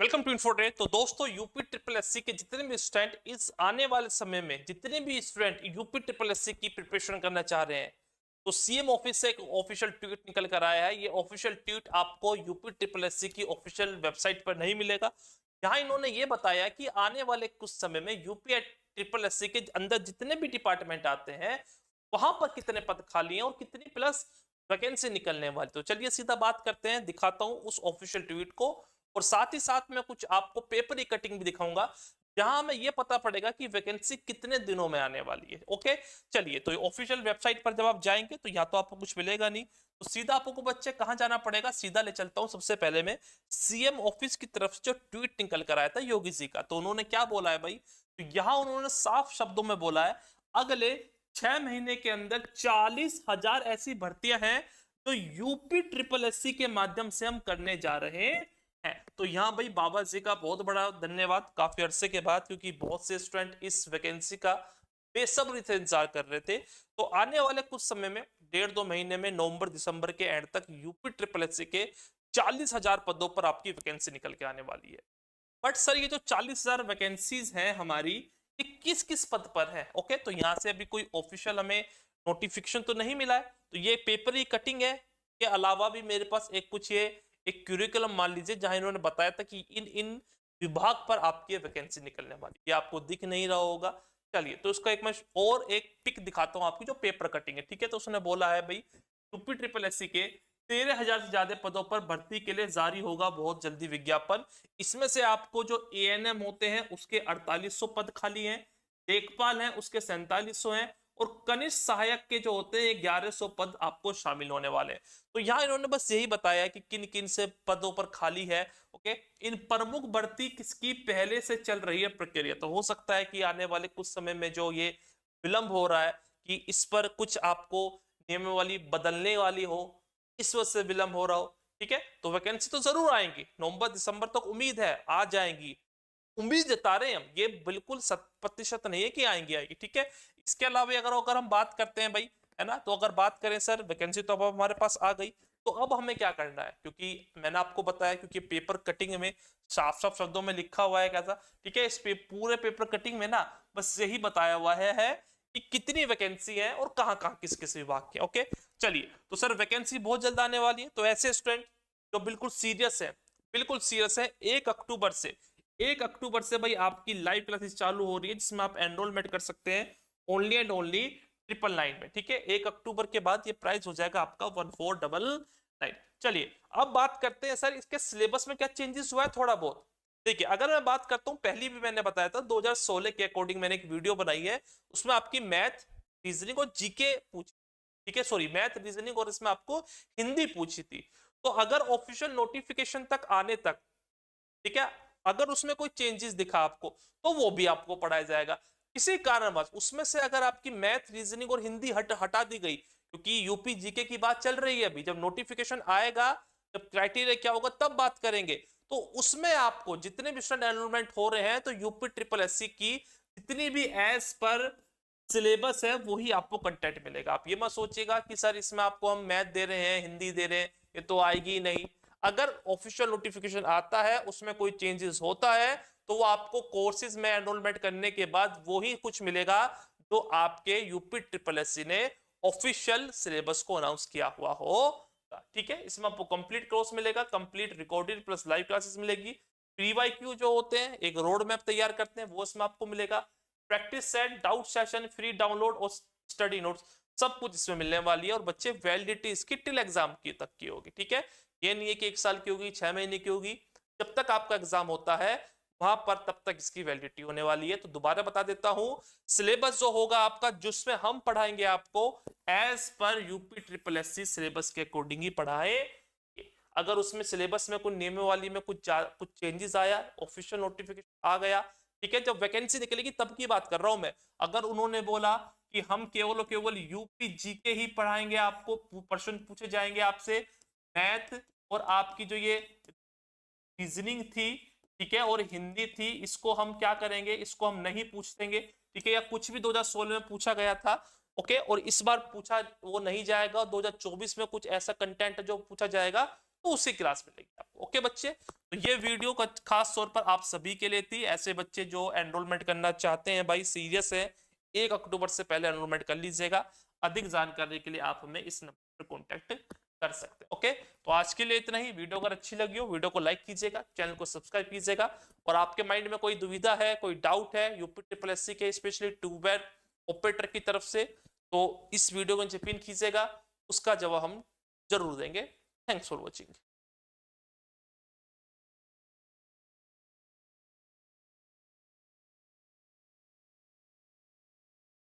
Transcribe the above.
Welcome to इन्फोडे। तो दोस्तों UP triple SC के जितने भी स्टूडेंट इस आने वाले समय में जितने भी स्टूडेंट यूपी ट्रिपल एससी की प्रिपरेशन करना चाह रहे हैं, तो सीएम ऑफिस से एक ऑफिशियल ट्वीट निकल कर आया है। ये ऑफिशियल ट्वीट आपको यूपी ट्रिपल एससी की ऑफिशियल वेबसाइट पर नहीं मिलेगा। यहाँ इन्होंने ये बताया कि आने वाले कुछ समय में यूपी ट्रिपल एससी के अंदर जितने भी डिपार्टमेंट आते हैं वहां पर कितने पद खाली हैं और कितनी प्लस वैकेंसी निकलने वाली। तो चलिए सीधा बात करते हैं, दिखाता हूं उस ऑफिशियल ट्वीट को और साथ ही साथ में कुछ आपको पेपर कटिंग भी दिखाऊंगा जहां हमें यह पता पड़ेगा कि वैकेंसी कितने दिनों में आने वाली है। ओके, चलिए तो ऑफिशियल वेबसाइट पर जब आप जाएंगे तो यहाँ तो आपको कुछ मिलेगा नहीं, तो सीधा आपको बच्चे कहाँ जाना पड़ेगा, सीधा ले चलता हूँ। सबसे पहले में सीएम ऑफिस की तरफ से जो ट्वीट निकल कर आया था योगी जी का, तो उन्होंने क्या बोला है भाई, तो यहाँ उन्होंने साफ शब्दों में बोला है अगले 6 महीने के अंदर 40,000 ऐसी भर्तियां हैं तो यूपी ट्रिपल एससी के माध्यम से हम करने जा रहे हैं। तो यहाँ भाई बाबा जी का बहुत बड़ा धन्यवाद काफी अरसे के बाद, क्योंकि बहुत से स्टूडेंट इस वैकेंसी का बेसब्री से इंतजार कर रहे थे। तो आने वाले कुछ समय में 1.5-2 महीने में नवंबर दिसंबर के एंड तक यूपी ट्रिपल एससी के 40,000 पदों पर आपकी वैकेंसी निकल के आने वाली है। बट सर ये जो 40,000 वैकेंसीज हैं हमारी, ये किस किस पद पर है? ओके, तो यहाँ से अभी कोई ऑफिशियल हमें नोटिफिकेशन तो नहीं मिला है, तो ये पेपर ही कटिंग है। के अलावा भी मेरे पास एक कुछ ये एक क्यूरिकुलम मान लीजिए जहां इन्होंने बताया था कि इन इन विभाग पर आपकी वैकेंसी निकलने वाली, ये आपको दिख नहीं रहा होगा। चलिए तो उसका एक मैं और एक पिक दिखाता हूँ आपकी जो पेपर कटिंग है। ठीक है, तो उसने बोला है भाई यूपी ट्रिपल एससी के 13,000 से ज्यादा पदों पर भर्ती के लिए जारी होगा बहुत जल्दी विज्ञापन। इसमें से आपको जो एएनएम होते हैं उसके 4800 पद खाली हैं, लेखपाल हैं उसके 4700 हैं और कनिष्ठ सहायक के जो होते हैं 1100 पद आपको शामिल होने वाले हैं। तो यहाँ इन्होंने बस यही बताया कि किन किन से पदों पर खाली है। ओके, इन प्रमुख भर्ती किसकी पहले से चल रही है प्रक्रिया, तो हो सकता है कि आने वाले कुछ समय में जो ये विलंब हो रहा है कि इस पर कुछ आपको नियमावली बदलने वाली हो, इस वजह से विलंब हो रहा हो। ठीक है, तो वैकेंसी तो जरूर आएंगी, नवंबर दिसंबर तक उम्मीद है आ जाएंगी, उम्मीद जता रहे हैं हम, ये बिल्कुल 100% नहीं है कि आएंगी आएगी। ठीक है, इसके अलावा अगर हम बात करते हैं भाई, है ना, तो अगर बात करें सर वैकेंसी तो अब हमारे पास आ गई, तो अब हमें क्या करना है, क्योंकि मैंने आपको बताया क्योंकि पेपर कटिंग में साफ साफ शब्दों में लिखा हुआ है कैसा। ठीक है, इस पूरे पेपर कटिंग में ना बस यही बताया हुआ है कि कितनी वैकेंसी है और कहाँ कहाँ किस किस विभाग के। ओके, चलिए तो सर वैकेंसी बहुत जल्द आने वाली है, तो ऐसे स्टूडेंट जो बिल्कुल सीरियस है, बिल्कुल सीरियस है, 1 अक्टूबर से भाई आपकी लाइव क्लासेस चालू हो रही है जिसमें आप एनरोलमेंट कर सकते हैं ओनली एंड ओनली 999 में। ठीक है, 1 अक्टूबर के बाद ये प्राइस हो जाएगा आपका 1499। चलिए अब बात करते हैं सर इसके सिलेबस में क्या चेंजेस हुआ है थोड़ा बहुत। देखिए अगर मैं बात करता हूँ, पहली भी मैंने बताया था 2016 के अकॉर्डिंग मैंने एक वीडियो बनाई है, उसमें आपकी मैथ रीजनिंग और जीके पूछी। ठीक है, सॉरी मैथ रीजनिंग और इसमें आपको हिंदी पूछी थी। तो अगर ऑफिशियल नोटिफिकेशन तक आने तक, ठीक है, अगर उसमें कोई चेंजेस दिखा आपको तो वो भी आपको पढ़ाया जाएगा। किसी कारणवश उसमें से अगर आपकी मैथ रीजनिंग और हिंदी हटा दी गई, क्योंकि यूपी जीके की बात चल रही है अभी, जब नोटिफिकेशन आएगा, जब क्राइटेरिया क्या होगा तब बात करेंगे, तो उसमें आपको जितने भी स्टूडेंट एनरोलमेंट हो रहे हैं तो यूपी ट्रिपल एससी की जितनी भी एज पर सिलेबस है वही आपको कंटेंट मिलेगा। आप ये मत सोचिएगा कि सर इसमें आपको हम मैथ दे रहे हैं हिंदी दे रहे हैं, ये तो आएगी ही नहीं। अगर ऑफिशियल नोटिफिकेशन आता है उसमें कोई चेंजेस होता है तो वो आपको कोर्सेज में एनरोलमेंट करने के बाद वो ही कुछ मिलेगा जो आपके यूपी ट्रिपल एससी ने ऑफिशियल सिलेबस को अनाउंस किया हुआ हो। ठीक है, इसमें आपको कंप्लीट कोर्स मिलेगा, complete recorded plus live classes मिलेगी, पीवाईक्यू जो होते हैं एक रोड मैप तैयार करते हैं वो इसमें आपको मिलेगा, practice set, doubt session, free download और स्टडी नोट्स सब कुछ इसमें मिलने वाली है। और बच्चे वैलिडिटी इसकी टिल एग्जाम की तक की होगी। ठीक है, ये नहीं है कि 1 साल की होगी 6 महीने की होगी, जब तक आपका एग्जाम होता है वहां पर तब तक इसकी वैलिडिटी होने वाली है। तो दोबारा बता देता हूं, सिलेबस जो होगा आपका जिसमें हम पढ़ाएंगे आपको एज पर यूपी ट्रिपल एससी सिलेबस के अकॉर्डिंग ही पढ़ाए। अगर उसमें सिलेबस में कोई नियमावली में कुछ चेंजेस आया, ऑफिशियल नोटिफिकेशन आ गया, ठीक है, जब वैकेंसी निकलेगी तब की बात कर रहा हूं मैं। अगर उन्होंने बोला कि हम केवल और केवल यूपी जीके ही पढ़ाएंगे, आपको प्रश्न पूछे जाएंगे आपसे मैथ और आपकी जो ये रीजनिंग थी, ठीक है, और हिंदी थी, इसको हम क्या करेंगे, इसको हम नहीं पूछ देंगे। ठीक है, या कुछ भी 2016 में पूछा गया था, ओके, और इस बार पूछा वो नहीं जाएगा, 2024 में कुछ ऐसा कंटेंट जो पूछा जाएगा तो उसी क्लास मिलेगी आपको। ओके बच्चे, तो ये वीडियो का खास तौर पर आप सभी के लिए थी, ऐसे बच्चे जो एनरोलमेंट करना चाहते हैं, भाई सीरियस है, 1 अक्टूबर से पहले एनरोलमेंट कर लीजिएगा। अधिक जानकारी के लिए आप हमें इस नंबर पर कॉन्टेक्ट कर सकते हैं। ओके, तो आज के लिए इतना ही। वीडियो अगर अच्छी लगी हो वीडियो को लाइक कीजिएगा, चैनल को सब्सक्राइब कीजिएगा, और आपके माइंड में कोई दुविधा है, कोई डाउट है यूपी ट्रिपल एससी के स्पेशली ट्यूबवेल ऑपरेटर की तरफ से, तो इस वीडियो को नीचे पिन कीजिएगा, उसका जवाब हम जरूर देंगे। Thanks for watching.